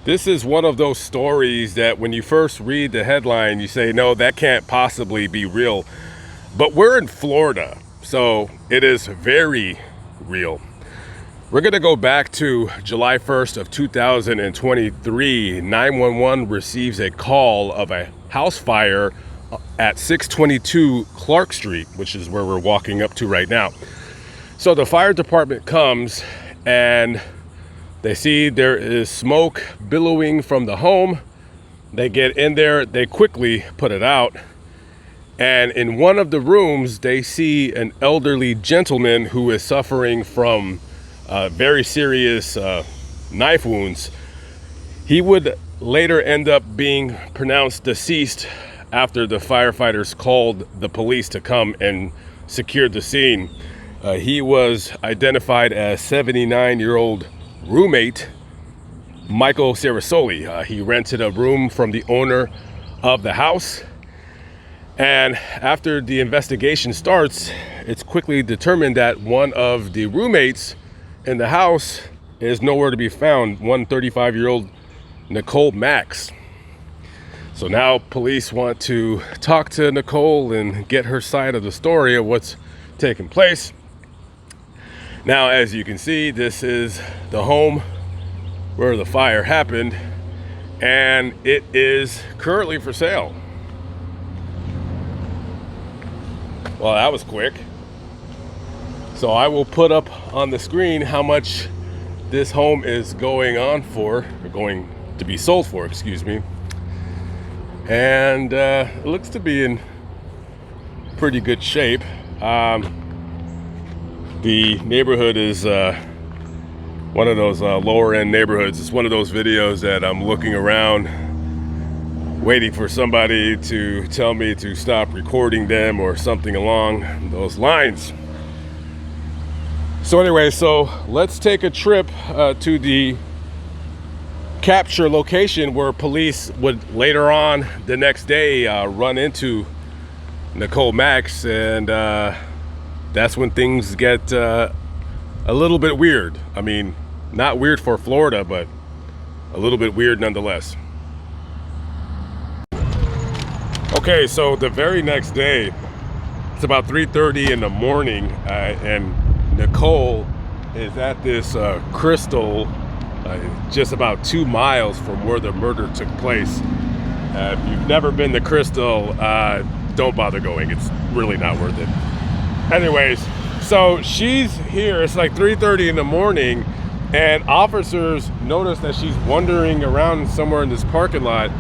This is one of those stories that when you first read the headline, you say, no, that can't possibly be real. But we're in Florida, so it is very real. We're going to go back to July 1st of 2023. 911 receives a call of a house fire at 622 Clark Street, which is where we're walking up to right now. So the fire department comes and they see there is smoke billowing from the home. They get in there, they quickly put it out. And in one of the rooms, they see an elderly gentleman who is suffering from very serious knife wounds. He would later end up being pronounced deceased after the firefighters called the police to come and secured the scene. He was identified as 79-year-old roommate Michael Sarasoli. He rented a room from the owner of the house, and after the investigation starts, it's quickly determined that one of the roommates in the house is nowhere to be found, 35-year-old Nicole Max. So now police want to talk to Nicole and get her side of the story of what's taking place. Now, as you can see, this is the home where the fire happened, and it is currently for sale. Well, that was quick. So I will put up on the screen how much this home is going to be sold for, excuse me. And it looks to be in pretty good shape. The neighborhood is one of those lower end neighborhoods. It's one of those videos that I'm looking around waiting for somebody to tell me to stop recording them or something along those lines. So anyway, let's take a trip to the capture location where police would later on the next day run into Nicole Max, and that's when things get a little bit weird. I mean, not weird for Florida, but a little bit weird nonetheless. Okay, so the very next day, it's about 3:30 in the morning, and Nicole is at this crystal just about 2 miles from where the murder took place. If you've never been to Crystal, don't bother going. It's really not worth it. Anyways, so she's here. It's like 3:30 in the morning, and officers notice that she's wandering around somewhere in this parking lot,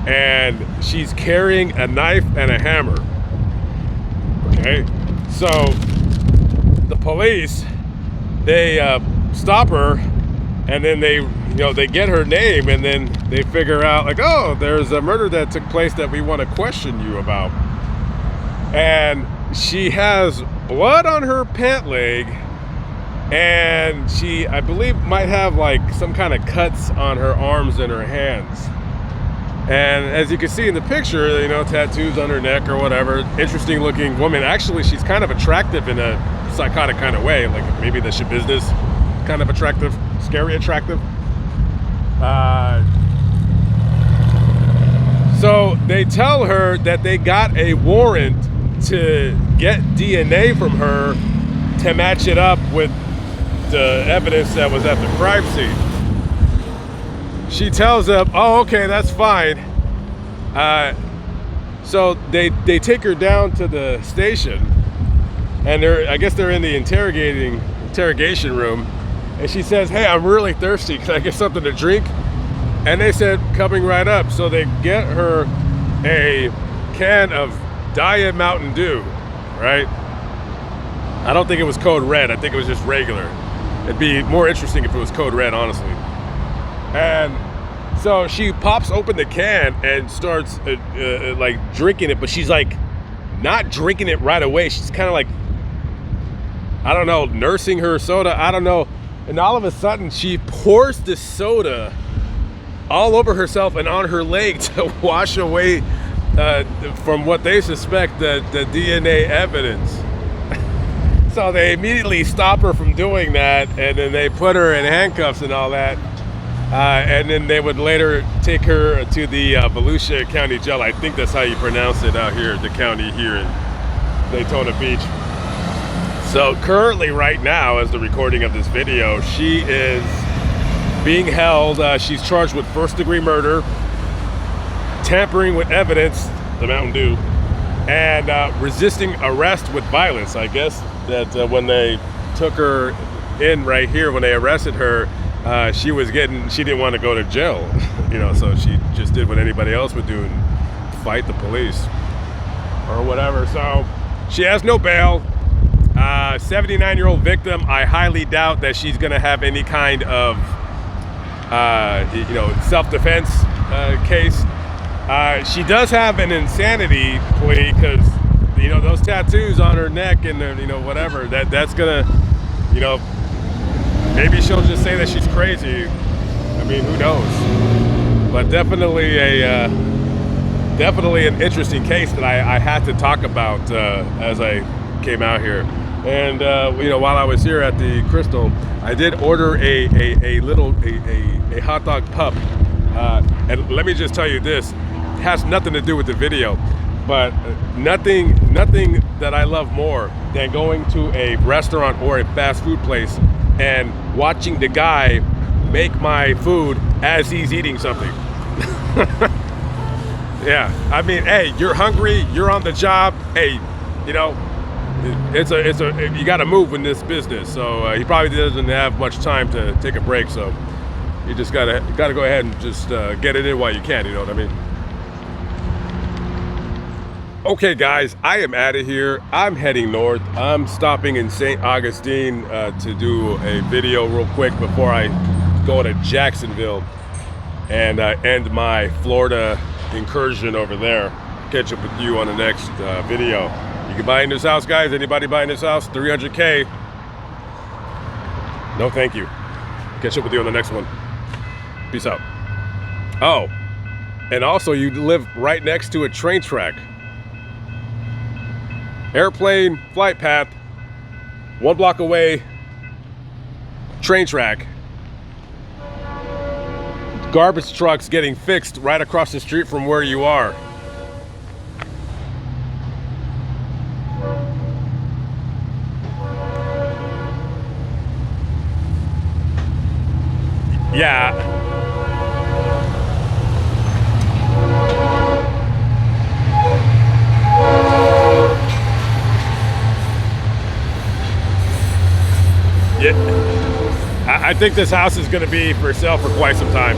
and she's carrying a knife and a hammer. Okay, so the police, they stop her, and then they get her name, and then they figure out, like, oh, there's a murder that took place that we want to question you about. And she has blood on her pant leg, and she, I believe, might have like some kind of cuts on her arms and her hands. And as you can see in the picture, tattoos on her neck or whatever. Interesting looking woman. Actually, she's kind of attractive in a psychotic kind of way, like maybe the shit business kind of attractive, scary attractive. So they tell her that they got a warrant to get DNA from her to match it up with the evidence that was at the crime scene. She tells them, oh, okay, that's fine. So they take her down to the station, and I guess they're in the interrogation room, and she says, hey, I'm really thirsty, can I get something to drink? And they said, coming right up. So they get her a can of Diet Mountain Dew, right? I don't think it was Code Red. I think it was just regular. It'd be more interesting if it was Code Red, honestly. And so she pops open the can and starts like drinking it, but she's like not drinking it right away. She's kind of like, I don't know, nursing her soda. I don't know. And all of a sudden she pours the soda all over herself and on her leg to wash away from what they suspect the DNA evidence. So they immediately stop her from doing that, and then they put her in handcuffs and all that. And then they would later take her to the Volusia County Jail. I think that's how you pronounce it out here, the county here in Daytona Beach. So currently right now, as the recording of this video, she is being held. She's charged with first-degree murder, tampering with evidence, the Mountain Dew, and resisting arrest with violence. I guess that when they took her in right here, when they arrested her, she didn't want to go to jail, so she just did what anybody else would do and fight the police or whatever. So she has no bail. 79-year-old victim. I highly doubt that she's going to have any kind of, self-defense case. She does have an insanity plea because, those tattoos on her neck and, whatever, that's going to, maybe she'll just say that she's crazy. I mean, who knows? But definitely an interesting case that I had to talk about as I came out here. And while I was here at the Crystal, I did order a hot dog pup. And let me just tell you this, it has nothing to do with the video, but nothing that I love more than going to a restaurant or a fast food place and watching the guy make my food as he's eating something. Yeah, I mean, hey, you're hungry, you're on the job, hey, you got to move in this business. So he probably doesn't have much time to take a break. So you just gotta go ahead and just get it in while you can. You know what I mean? Okay, guys, I am out of here. I'm heading north. I'm stopping in St. Augustine to do a video real quick before I go to Jacksonville and end my Florida incursion over there. Catch up with you on the next video. You can buy in this house, guys. Anybody buying this house? $300K. No, thank you. Catch up with you on the next one. Peace out. Oh, and also you live right next to a train track. Airplane flight path, 1 block away, train track. Garbage trucks getting fixed right across the street from where you are. Yeah. Yeah, I think this house is going to be for sale for quite some time.